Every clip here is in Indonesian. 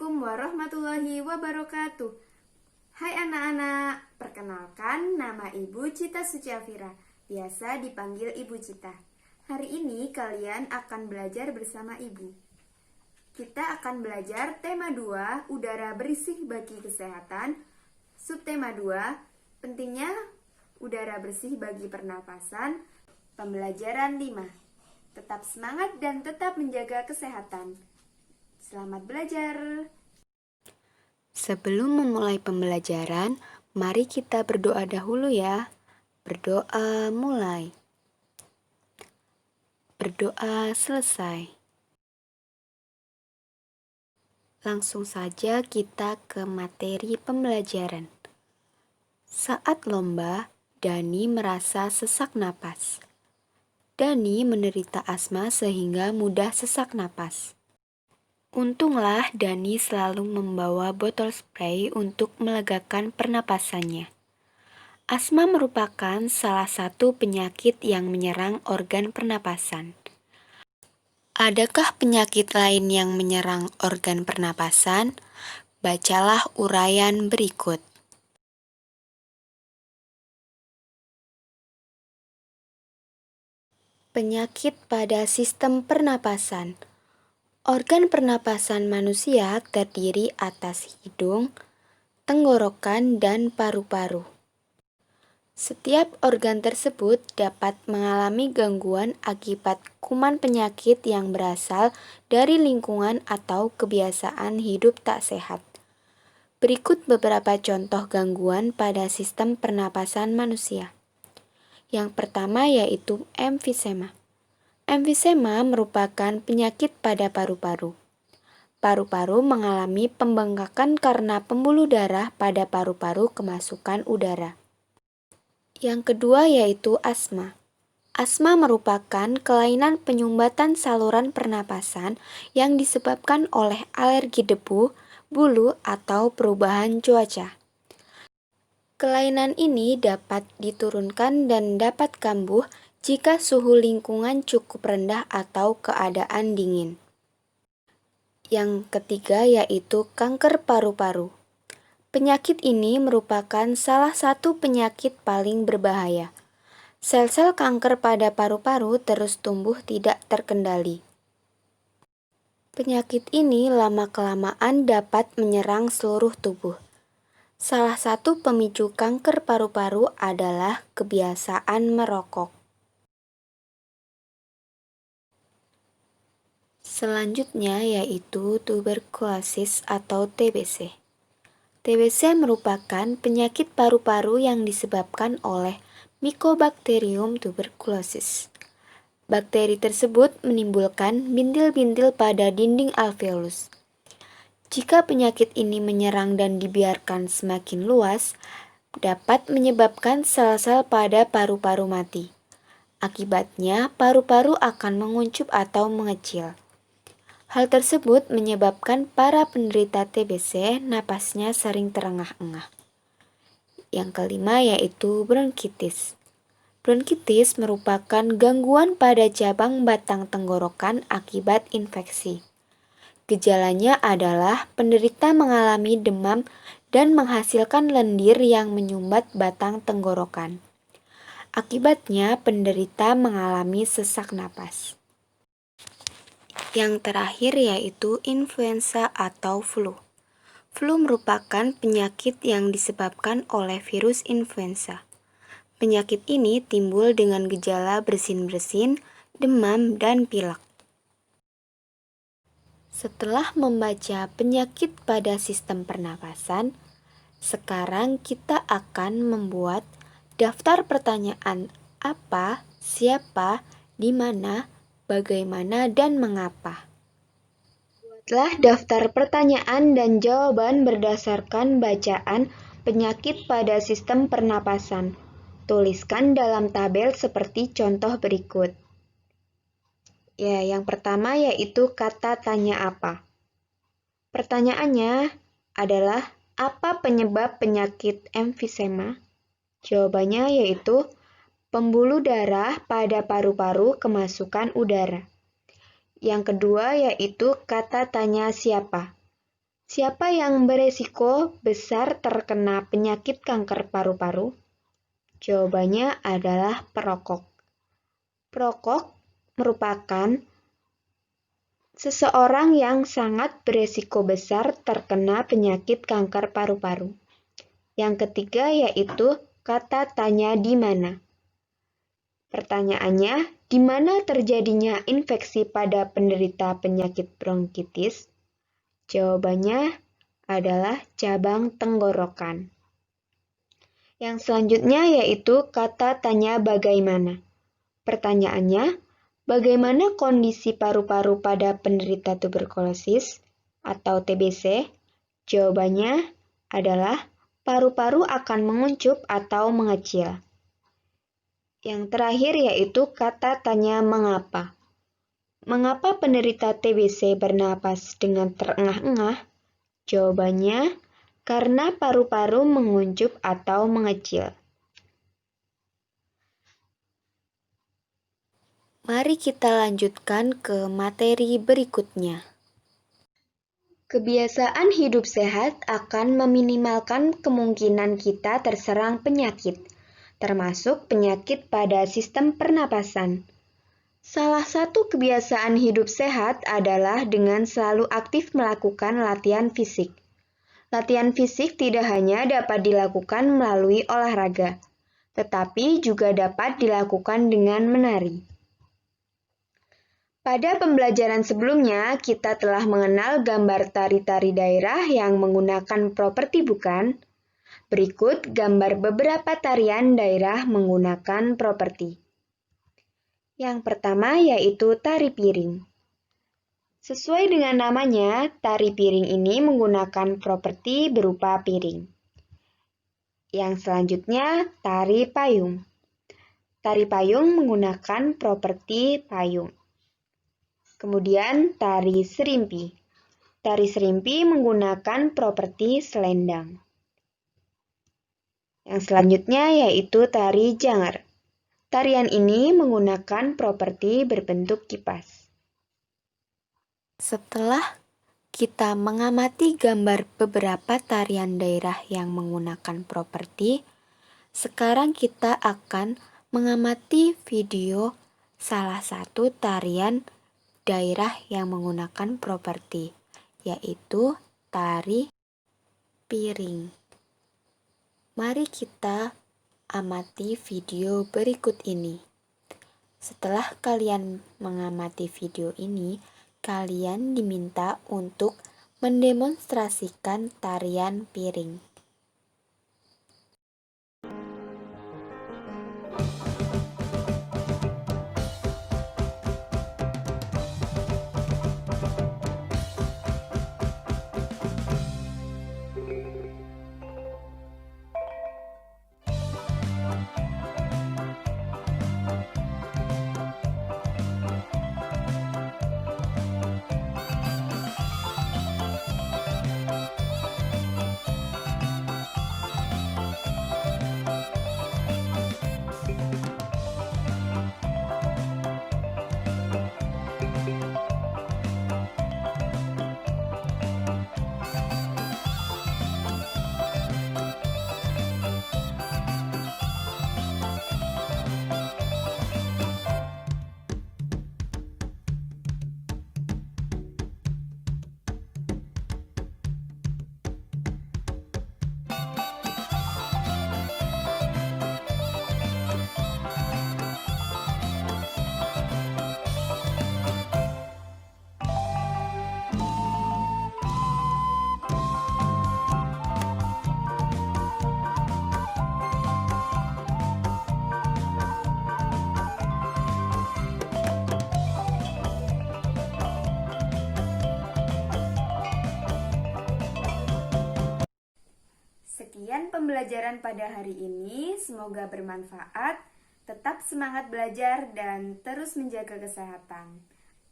Assalamualaikum warahmatullahi wabarakatuh. Hai anak-anak, perkenalkan nama Ibu Cita Suciafira, biasa dipanggil Ibu Cita. Hari ini kalian akan belajar bersama Ibu. Kita akan belajar tema 2, udara bersih bagi kesehatan. Subtema 2, pentingnya udara bersih bagi pernapasan. Pembelajaran 5, tetap semangat dan tetap menjaga kesehatan. Selamat belajar. Sebelum memulai pembelajaran, mari kita berdoa dahulu ya. Berdoa mulai. Berdoa selesai. Langsung saja kita ke materi pembelajaran. Saat lomba, Dani merasa sesak napas. Dani menderita asma sehingga mudah sesak napas. Untunglah Dani selalu membawa botol spray untuk melegakan pernapasannya. Asma merupakan salah satu penyakit yang menyerang organ pernapasan. Adakah penyakit lain yang menyerang organ pernapasan? Bacalah uraian berikut. Penyakit pada sistem pernapasan. Organ pernapasan manusia terdiri atas hidung, tenggorokan, dan paru-paru. Setiap organ tersebut dapat mengalami gangguan akibat kuman penyakit yang berasal dari lingkungan atau kebiasaan hidup tak sehat. Berikut beberapa contoh gangguan pada sistem pernapasan manusia. Yang pertama yaitu emfisema. Emfisema merupakan penyakit pada paru-paru. Paru-paru mengalami pembengkakan karena pembuluh darah pada paru-paru kemasukan udara. Yang kedua yaitu asma. Asma merupakan kelainan penyumbatan saluran pernapasan yang disebabkan oleh alergi debu, bulu, atau perubahan cuaca. Kelainan ini dapat diturunkan dan dapat kambuh jika suhu lingkungan cukup rendah atau keadaan dingin. Yang ketiga yaitu kanker paru-paru. Penyakit ini merupakan salah satu penyakit paling berbahaya. Sel-sel kanker pada paru-paru terus tumbuh tidak terkendali. Penyakit ini lama-kelamaan dapat menyerang seluruh tubuh. Salah satu pemicu kanker paru-paru adalah kebiasaan merokok. Selanjutnya yaitu tuberkulosis atau TBC. TBC merupakan penyakit paru-paru yang disebabkan oleh Mycobacterium tuberculosis. Bakteri tersebut menimbulkan bintil-bintil pada dinding alveolus. Jika penyakit ini menyerang dan dibiarkan semakin luas, dapat menyebabkan sel-sel pada paru-paru mati. Akibatnya, paru-paru akan menguncup atau mengecil. Hal tersebut menyebabkan para penderita TBC napasnya sering terengah-engah. Yang kelima yaitu bronkitis. Bronkitis merupakan gangguan pada cabang batang tenggorokan akibat infeksi. Gejalanya adalah penderita mengalami demam dan menghasilkan lendir yang menyumbat batang tenggorokan. Akibatnya penderita mengalami sesak napas. Yang terakhir yaitu influenza atau flu. Flu merupakan penyakit yang disebabkan oleh virus influenza. Penyakit ini timbul dengan gejala bersin-bersin, demam, dan pilek. Setelah membaca penyakit pada sistem pernapasan, sekarang kita akan membuat daftar pertanyaan apa, siapa, di mana, bagaimana, dan mengapa. Buatlah daftar pertanyaan dan jawaban berdasarkan bacaan penyakit pada sistem pernapasan. Tuliskan dalam tabel seperti contoh berikut. Ya, yang pertama yaitu kata tanya apa. Pertanyaannya adalah apa penyebab penyakit emfisema? Jawabannya yaitu pembuluh darah pada paru-paru kemasukan udara. Yang kedua yaitu kata tanya siapa. Siapa yang beresiko besar terkena penyakit kanker paru-paru? Jawabannya adalah perokok. Perokok merupakan seseorang yang sangat beresiko besar terkena penyakit kanker paru-paru. Yang ketiga yaitu kata tanya di mana. Pertanyaannya, di mana terjadinya infeksi pada penderita penyakit bronkitis? Jawabannya adalah cabang tenggorokan. Yang selanjutnya yaitu kata tanya bagaimana. Pertanyaannya, bagaimana kondisi paru-paru pada penderita tuberkulosis atau TBC? Jawabannya adalah paru-paru akan menguncup atau mengecil. Yang terakhir yaitu kata tanya mengapa. Mengapa penderita TBC bernapas dengan terengah-engah? Jawabannya, karena paru-paru menguncup atau mengecil. Mari kita lanjutkan ke materi berikutnya. Kebiasaan hidup sehat akan meminimalkan kemungkinan kita terserang penyakit, termasuk penyakit pada sistem pernapasan. Salah satu kebiasaan hidup sehat adalah dengan selalu aktif melakukan latihan fisik. Latihan fisik tidak hanya dapat dilakukan melalui olahraga, tetapi juga dapat dilakukan dengan menari. Pada pembelajaran sebelumnya, kita telah mengenal gambar tari-tari daerah yang menggunakan properti bukan. Berikut gambar beberapa tarian daerah menggunakan properti. Yang pertama yaitu tari piring. Sesuai dengan namanya, tari piring ini menggunakan properti berupa piring. Yang selanjutnya, tari payung. Tari payung menggunakan properti payung. Kemudian, tari serimpi. Tari serimpi menggunakan properti selendang. Yang selanjutnya yaitu tari jangar. Tarian ini menggunakan properti berbentuk kipas. Setelah kita mengamati gambar beberapa tarian daerah yang menggunakan properti, sekarang kita akan mengamati video salah satu tarian daerah yang menggunakan properti, yaitu tari piring. Mari kita amati video berikut ini. Setelah kalian mengamati video ini, kalian diminta untuk mendemonstrasikan tarian piring. Sekian pembelajaran pada hari ini, semoga bermanfaat. Tetap semangat belajar dan terus menjaga kesehatan.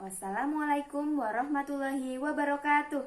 Wassalamualaikum warahmatullahi wabarakatuh.